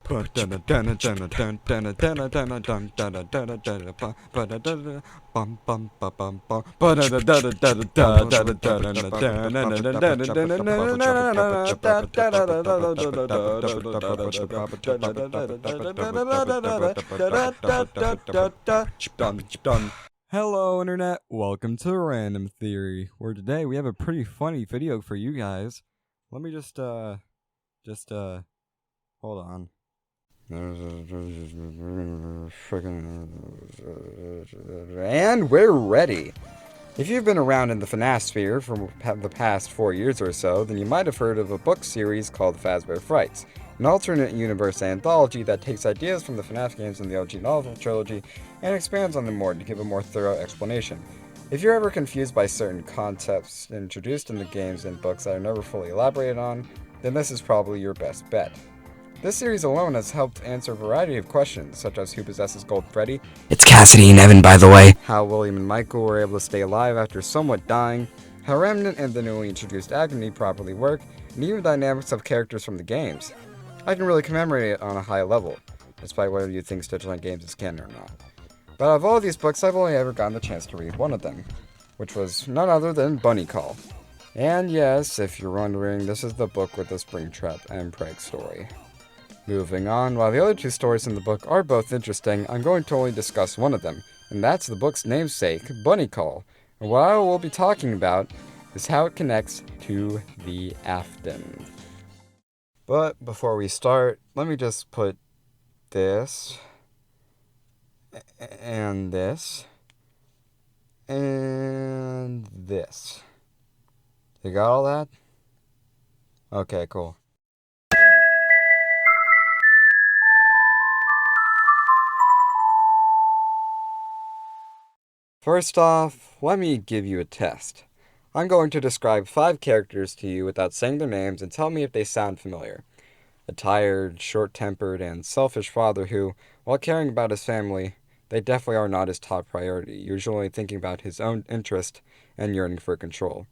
Hello Internet, welcome to Random Theory, where today we have a pretty funny video for you guys. Let me just hold on. And we're ready! If you've been around in the FNAF sphere for the past 4 years or so, then you might have heard of a book series called Fazbear Frights, an alternate universe anthology that takes ideas from the FNAF games and the OG novel trilogy and expands on them more to give a more thorough explanation. If you're ever confused by certain concepts introduced in the games and books that are never fully elaborated on, then this is probably your best bet. This series alone has helped answer a variety of questions, such as who possesses Gold Freddy, it's Cassidy and Evan, by the way, how William and Michael were able to stay alive after somewhat dying, how Remnant and the newly introduced Agony properly work, and even the dynamics of characters from the games. I can really commemorate it on a high level, despite whether you think Stitchline Games is canon or not. But of all these books, I've only ever gotten the chance to read one of them, which was none other than Bunny Call. And yes, if you're wondering, this is the book with the Springtrap and Preg story. Moving on, while the other two stories in the book are both interesting, I'm going to only discuss one of them, and that's the book's namesake, Bunny Call. And what I will be talking about is how it connects to the Aftons. But before we start, let me just put this, and this, and this. You got all that? Okay, cool. First off, let me give you a test. I'm going to describe 5 characters to you without saying their names and tell me if they sound familiar. A tired, short-tempered, and selfish father who, while caring about his family, they definitely are not his top priority, usually thinking about his own interest and yearning for control.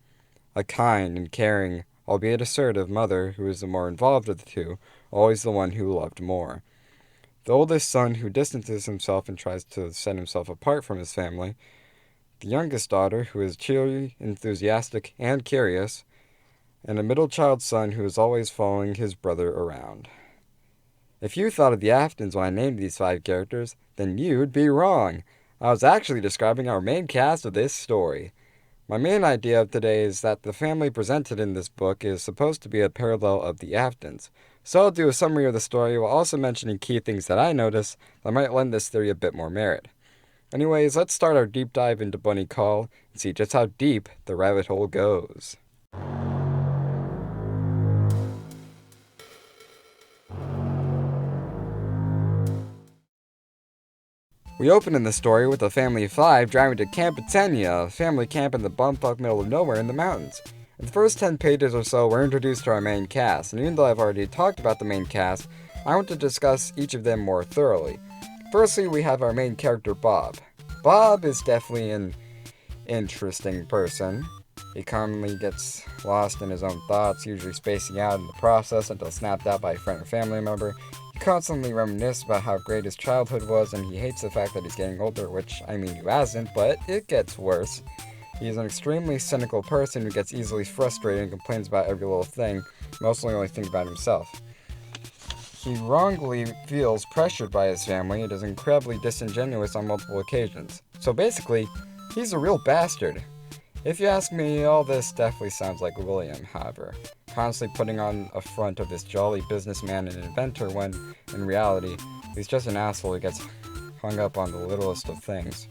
A kind and caring, albeit assertive mother who is the more involved of the two, always the one who loved more. The oldest son who distances himself and tries to set himself apart from his family. The youngest daughter, who is cheery, enthusiastic, and curious, and a middle child son who is always following his brother around. If you thought of the Aftons when I named these 5 characters, then you'd be wrong. I was actually describing our main cast of this story. My main idea of today is that the family presented in this book is supposed to be a parallel of the Aftons, so I'll do a summary of the story while also mentioning key things that I notice that might lend this theory a bit more merit. Anyways, let's start our deep dive into Bunny Call and see just how deep the rabbit hole goes. We open in the story with a family of 5 driving to Camp Britannia, a family camp in the bumfuck middle of nowhere in the mountains. In the first 10 pages or so, we're introduced to our main cast, and even though I've already talked about the main cast, I want to discuss each of them more thoroughly. Firstly, we have our main character, Bob. Bob is definitely an interesting person. He commonly gets lost in his own thoughts, usually spacing out in the process until snapped out by a friend or family member. He constantly reminisces about how great his childhood was, and he hates the fact that he's getting older, which, I mean, who hasn't, but it gets worse. He's an extremely cynical person who gets easily frustrated and complains about every little thing, mostly only thinking about himself. He wrongly feels pressured by his family and is incredibly disingenuous on multiple occasions. So basically, he's a real bastard. If you ask me, all this definitely sounds like William, however, constantly putting on a front of this jolly businessman and inventor when, in reality, he's just an asshole who gets hung up on the littlest of things.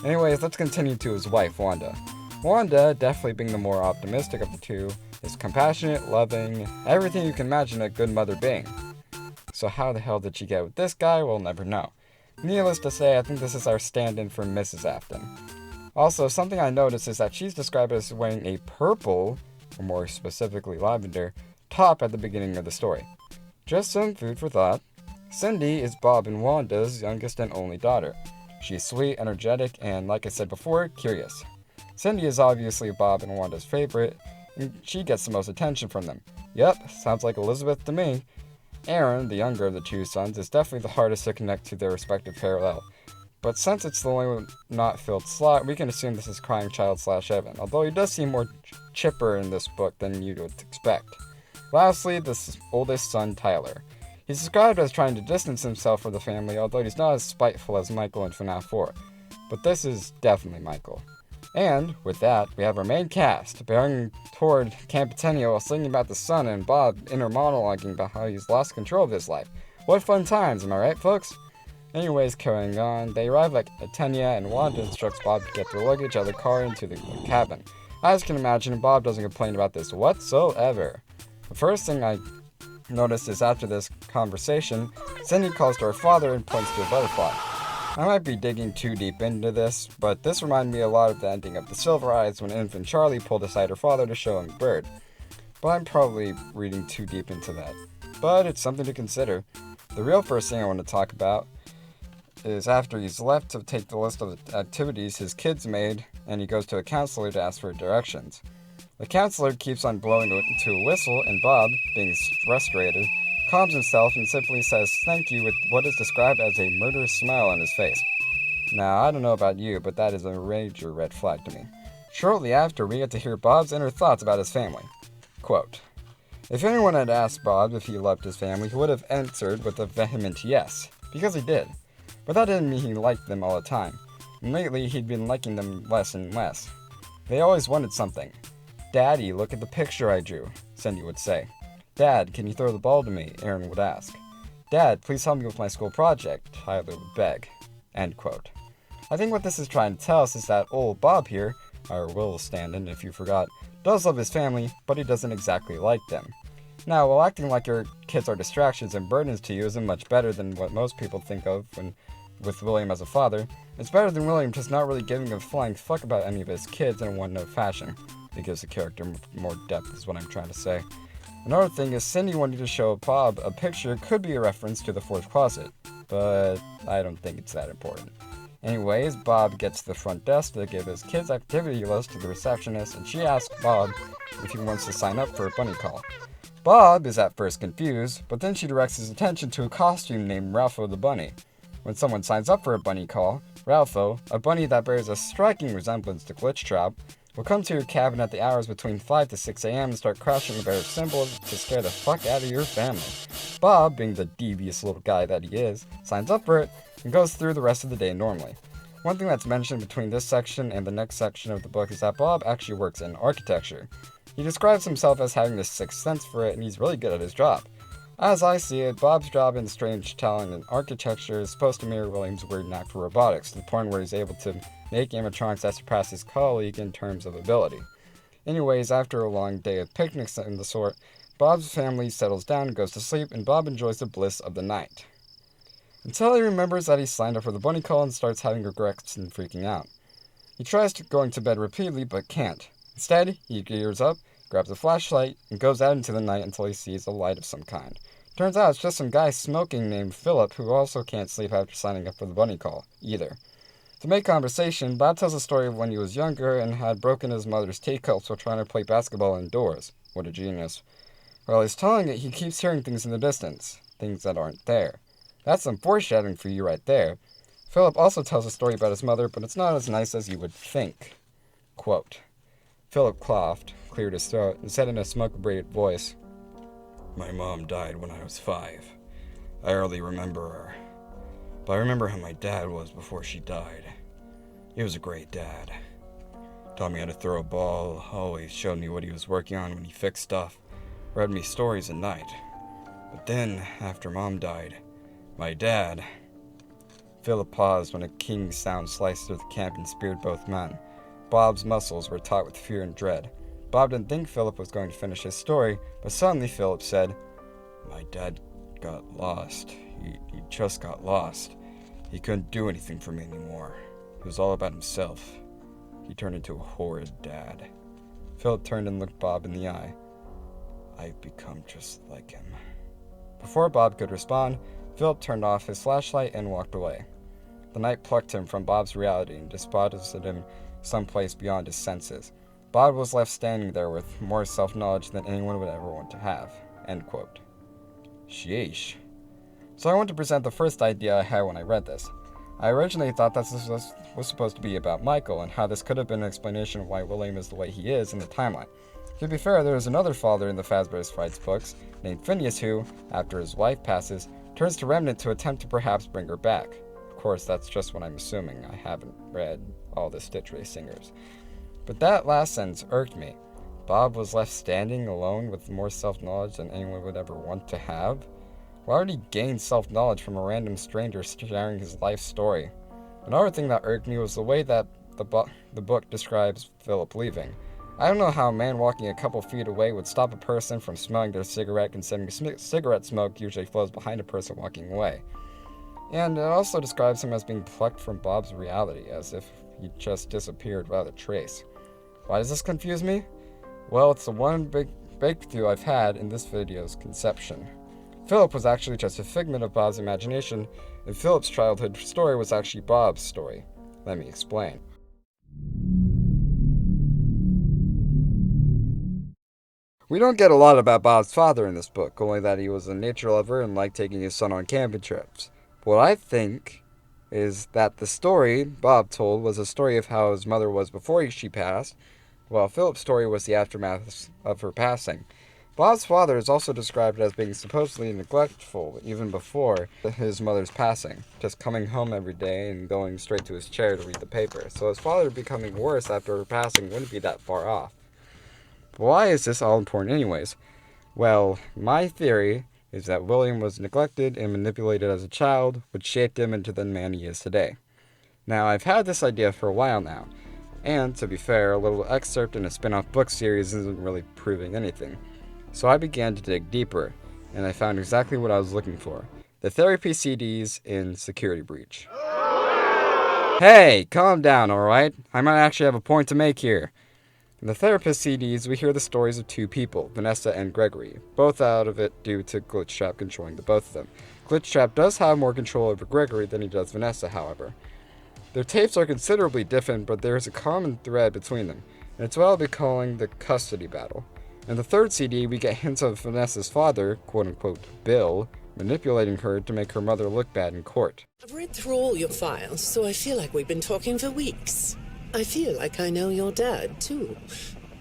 Anyways, let's continue to his wife, Wanda. Wanda, definitely being the more optimistic of the two, is compassionate, loving, everything you can imagine a good mother being. So how the hell did she get with this guy? We'll never know. Needless to say, I think this is our stand-in for Mrs. Afton. Also, something I noticed is that she's described as wearing a purple, or more specifically lavender, top at the beginning of the story. Just some food for thought. Cindy is Bob and Wanda's youngest and only daughter. She's sweet, energetic, and like I said before, curious. Cindy is obviously Bob and Wanda's favorite, and she gets the most attention from them. Yep, sounds like Elizabeth to me. Aaron, the younger of the two sons, is definitely the hardest to connect to their respective parallel. But since it's the only not filled slot, we can assume this is crying child / Evan, although he does seem more chipper in this book than you would expect. Lastly, the oldest son, Tyler. He's described as trying to distance himself from the family, although he's not as spiteful as Michael in FNAF 4. But this is definitely Michael. And, with that, we have our main cast, bearing toward Campitanio while singing about the sun, and Bob inner monologuing about how he's lost control of his life. What fun times, am I right, folks? Anyways, carrying on, they arrive at Atenia, and Wanda instructs Bob to get their luggage out of the car into the cabin. As you can imagine, Bob doesn't complain about this whatsoever. The first thing I noticed is after this conversation, Cindy calls to her father and points to a butterfly. I might be digging too deep into this, but this reminded me a lot of the ending of The Silver Eyes when infant Charlie pulled aside her father to show him a bird. But I'm probably reading too deep into that. But it's something to consider. The real first thing I want to talk about is after he's left to take the list of activities his kids made, and he goes to a counselor to ask for directions. The counselor keeps on blowing into a whistle, and Bob, being frustrated, calms himself and simply says thank you with what is described as a murderous smile on his face. Now, I don't know about you, but that is a major red flag to me. Shortly after, we get to hear Bob's inner thoughts about his family. Quote, if anyone had asked Bob if he loved his family, he would have answered with a vehement yes, because he did. But that didn't mean he liked them all the time. And lately, he'd been liking them less and less. They always wanted something. Daddy, look at the picture I drew, Cindy would say. Dad, can you throw the ball to me? Aaron would ask. Dad, please help me with my school project, Tyler would beg. End quote. I think what this is trying to tell us is that old Bob here, our Will stand-in if you forgot, does love his family, but he doesn't exactly like them. Now, while acting like your kids are distractions and burdens to you isn't much better than what most people think of with William as a father, it's better than William just not really giving a flying fuck about any of his kids in a one-note fashion. It gives the character more depth is what I'm trying to say. Another thing is Cindy wanting to show Bob a picture could be a reference to the fourth closet, but I don't think it's that important. Anyways, Bob gets to the front desk to give his kids' activity list to the receptionist, and she asks Bob if he wants to sign up for a bunny call. Bob is at first confused, but then she directs his attention to a costume named Ralpho the Bunny. When someone signs up for a bunny call, Ralpho, a bunny that bears a striking resemblance to Glitchtrap, will come to your cabin at the hours between 5 to 6 a.m. and start crashing about symbols to scare the fuck out of your family. Bob, being the devious little guy that he is, signs up for it and goes through the rest of the day normally. One thing that's mentioned between this section and the next section of the book is that Bob actually works in architecture. He describes himself as having this sixth sense for it, and he's really good at his job. As I see it, Bob's job in strange talent in architecture is supposed to mirror William's weird knack for robotics, to the point where he's able to make animatronics that surpass his colleague in terms of ability. Anyways, after a long day of picnics and the sort, Bob's family settles down and goes to sleep, and Bob enjoys the bliss of the night. Until he remembers that he signed up for the bunny call and starts having regrets and freaking out. He tries going to bed repeatedly, but can't. Instead, he gears up, grabs a flashlight, and goes out into the night until he sees a light of some kind. Turns out it's just some guy smoking named Philip who also can't sleep after signing up for the bunny call, either. To make conversation, Bob tells a story of when he was younger and had broken his mother's teacups while trying to play basketball indoors. What a genius. While he's telling it, he keeps hearing things in the distance, things that aren't there. That's some foreshadowing for you right there. Philip also tells a story about his mother, but it's not as nice as you would think. Quote, Philip coughed, cleared his throat, and said in a smoke-abraded voice, My mom died when I was 5. I hardly remember her. But I remember how my dad was before she died. He was a great dad. Taught me how to throw a ball, always showed me what he was working on when he fixed stuff, read me stories at night. But then, after Mom died, my dad... Philip paused when a king's sound sliced through the camp and speared both men. Bob's muscles were taut with fear and dread. Bob didn't think Philip was going to finish his story, but suddenly Philip said, My dad got lost. He just got lost. He couldn't do anything for me anymore. It was all about himself. He turned into a horrid dad. Philip turned and looked Bob in the eye. I've become just like him. Before Bob could respond, Philip turned off his flashlight and walked away. The night plucked him from Bob's reality and deposited him someplace beyond his senses. Bob was left standing there with more self-knowledge than anyone would ever want to have. End quote. Sheesh. So I want to present the first idea I had when I read this. I originally thought that this was supposed to be about Michael, and how this could have been an explanation of why William is the way he is in the timeline. To be fair, there is another father in the Fazbear's Frights books, named Phineas, who, after his wife passes, turns to Remnant to attempt to perhaps bring her back. Of course, that's just what I'm assuming. I haven't read all the Stitch Race singers. But that last sentence irked me. Bob was left standing alone with more self-knowledge than anyone would ever want to have. Why would he gain self-knowledge from a random stranger sharing his life story? Another thing that irked me was the way that the book describes Philip leaving. I don't know how a man walking a couple feet away would stop a person from smelling their cigarette, considering cigarette smoke usually flows behind a person walking away. And it also describes him as being plucked from Bob's reality, as if he just disappeared without a trace. Why does this confuse me? Well, it's the one big breakthrough I've had in this video's conception. Philip was actually just a figment of Bob's imagination, and Philip's childhood story was actually Bob's story. Let me explain. We don't get a lot about Bob's father in this book, only that he was a nature lover and liked taking his son on camping trips. What I think is that the story Bob told was a story of how his mother was before she passed, while Philip's story was the aftermath of her passing. Bob's father is also described as being supposedly neglectful even before his mother's passing, just coming home every day and going straight to his chair to read the paper. So his father becoming worse after her passing wouldn't be that far off. But why is this all important anyways? Well, my theory is that William was neglected and manipulated as a child, which shaped him into the man he is today. Now, I've had this idea for a while now, and to be fair, a little excerpt in a spin-off book series isn't really proving anything. So I began to dig deeper, and I found exactly what I was looking for. The therapy CDs in Security Breach. Hey, calm down, alright? I might actually have a point to make here. In the therapist CDs, we hear the stories of two people, Vanessa and Gregory, both out of it due to Glitchtrap controlling the both of them. Glitchtrap does have more control over Gregory than he does Vanessa, however. Their tapes are considerably different, but there is a common thread between them, and it's what I'll be calling the custody battle. In the third CD, we get hints of Vanessa's father, quote-unquote Bill, manipulating her to make her mother look bad in court. I've read through all your files, so I feel like we've been talking for weeks. I feel like I know your dad, too.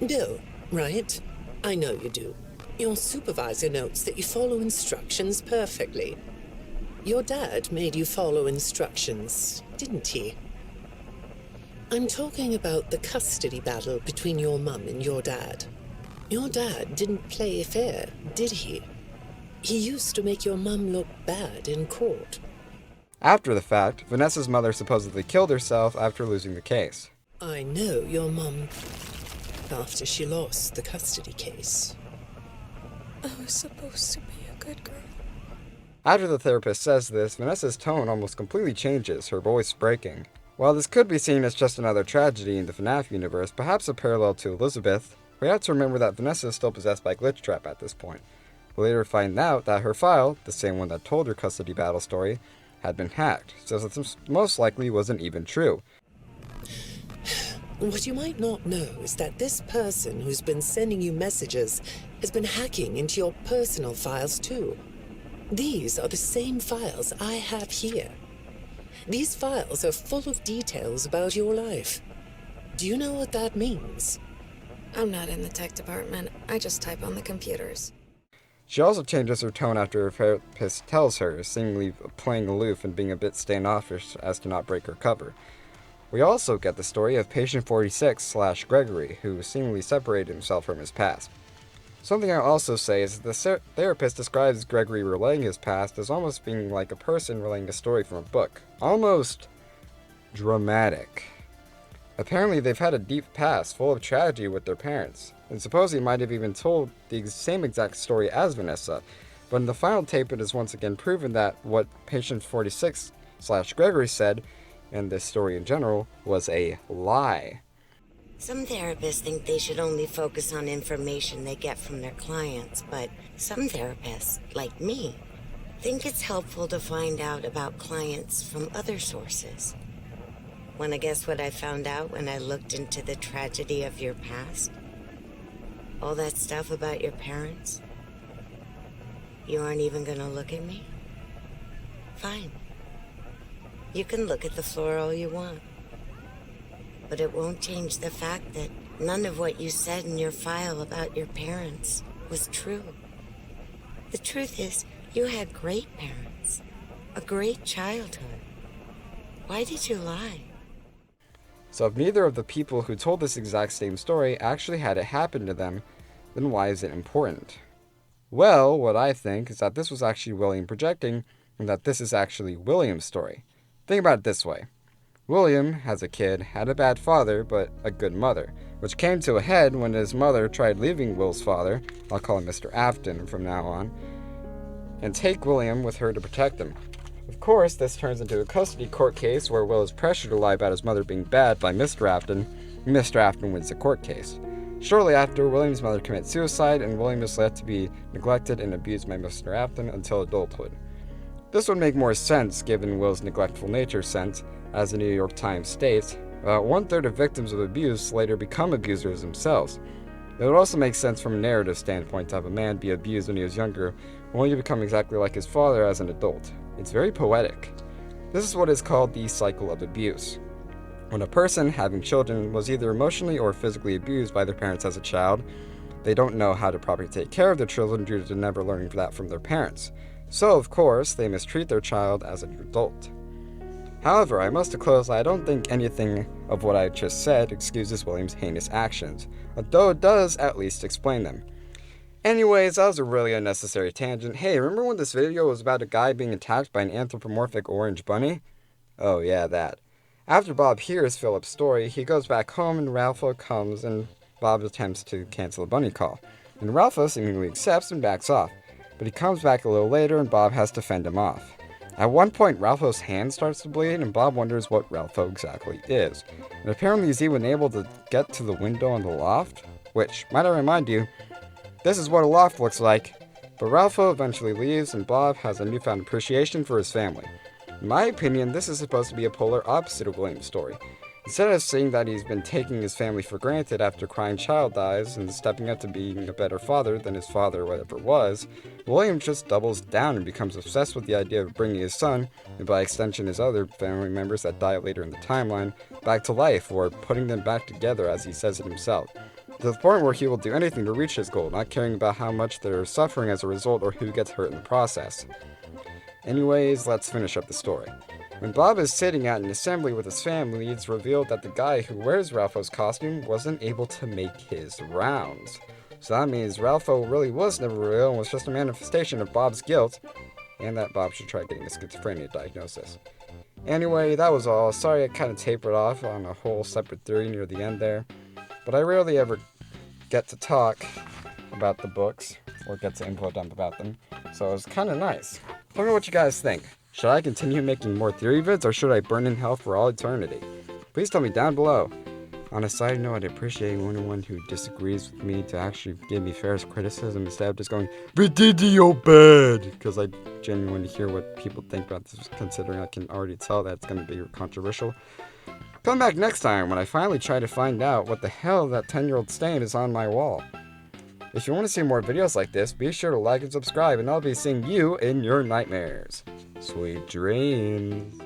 Bill, right? I know you do. Your supervisor notes that you follow instructions perfectly. Your dad made you follow instructions, didn't he? I'm talking about the custody battle between your mum and your dad. Your dad didn't play fair, did he? He used to make your mum look bad in court. After the fact, Vanessa's mother supposedly killed herself after losing the case. I know your mum after she lost the custody case. I was supposed to be a good girl. After the therapist says this, Vanessa's tone almost completely changes, her voice breaking. While this could be seen as just another tragedy in the FNAF universe, perhaps a parallel to Elizabeth, we have to remember that Vanessa is still possessed by Glitchtrap at this point. We later find out that her file, the same one that told her custody battle story, had been hacked, so this most likely wasn't even true. What you might not know is that this person who's been sending you messages has been hacking into your personal files too. These are the same files I have here. These files are full of details about your life. Do you know what that means? I'm not in the tech department. I just type on the computers. She also changes her tone after her therapist tells her, seemingly playing aloof and being a bit standoffish as to not break her cover. We also get the story of Patient 46/Gregory, who seemingly separated himself from his past. Something I'll also say is that the therapist describes Gregory relaying his past as almost being like a person relaying a story from a book. Almost dramatic. Apparently they've had a deep past full of tragedy with their parents, and suppose he might have even told the same exact story as Vanessa, but in the final tape it is once again proven that what Patient 46/Gregory said, and this story in general, was a lie. Some therapists think they should only focus on information they get from their clients, but some therapists, like me, think it's helpful to find out about clients from other sources. Wanna guess what I found out when I looked into the tragedy of your past? All that stuff about your parents? You aren't even gonna look at me? Fine. You can look at the floor all you want. But it won't change the fact that none of what you said in your file about your parents was true. The truth is, you had great parents. A great childhood. Why did you lie? So if neither of the people who told this exact same story actually had it happen to them, then why is it important? Well, what I think is that this was actually William projecting, and that this is actually William's story. Think about it this way. William, as a kid, had a bad father, but a good mother, which came to a head when his mother tried leaving Will's father, I'll call him Mr. Afton from now on, and take William with her to protect him. Of course, this turns into a custody court case where Will is pressured to lie about his mother being bad by Mr. Afton, and Mr. Afton wins the court case. Shortly after, William's mother commits suicide, and William is left to be neglected and abused by Mr. Afton until adulthood. This would make more sense given Will's neglectful nature since, as the New York Times states, about 1/3 of victims of abuse later become abusers themselves. It would also make sense from a narrative standpoint to have a man be abused when he was younger, only to become exactly like his father as an adult. It's very poetic. This is what is called the cycle of abuse. When a person, having children, was either emotionally or physically abused by their parents as a child, they don't know how to properly take care of their children due to never learning that from their parents. So, of course, they mistreat their child as an adult. However, I must close, I don't think anything of what I just said excuses William's heinous actions, although it does at least explain them. Anyways, that was a really unnecessary tangent. Hey, remember when this video was about a guy being attacked by an anthropomorphic orange bunny? Oh yeah, that. After Bob hears Philip's story, he goes back home and Ralpho comes and Bob attempts to cancel the bunny call. And Ralpho seemingly accepts and backs off, but he comes back a little later and Bob has to fend him off. At one point, Ralpho's hand starts to bleed, and Bob wonders what Ralpho exactly is. And apparently he's even able to get to the window in the loft, which, might I remind you, this is what a loft looks like. But Ralpho eventually leaves, and Bob has a newfound appreciation for his family. In my opinion, this is supposed to be a polar opposite of William's story. Instead of seeing that he's been taking his family for granted after a crying child dies and stepping up to being a better father than his father or whatever it was, William just doubles down and becomes obsessed with the idea of bringing his son, and by extension his other family members that die later in the timeline, back to life, or putting them back together as he says it himself, to the point where he will do anything to reach his goal, not caring about how much they're suffering as a result or who gets hurt in the process. Anyways, let's finish up the story. When Bob is sitting at an assembly with his family, it's revealed that the guy who wears Ralpho's costume wasn't able to make his rounds. So that means Ralpho really was never real and was just a manifestation of Bob's guilt, and that Bob should try getting a schizophrenia diagnosis. Anyway, that was all. Sorry I kind of tapered off on a whole separate theory near the end there, but I rarely ever get to talk about the books or get to info dump about them, so it was kind of nice. Let me know what you guys think. Should I continue making more theory vids, or should I burn in hell for all eternity? Please tell me down below. On a side note, I'd appreciate anyone who disagrees with me to actually give me fair criticism instead of just going, video bad! Because I genuinely want to hear what people think about this, considering I can already tell that it's going to be controversial. Come back next time when I finally try to find out what the hell that 10-year-old stain is on my wall. If you want to see more videos like this, be sure to like and subscribe, and I'll be seeing you in your nightmares. Sweet dreams.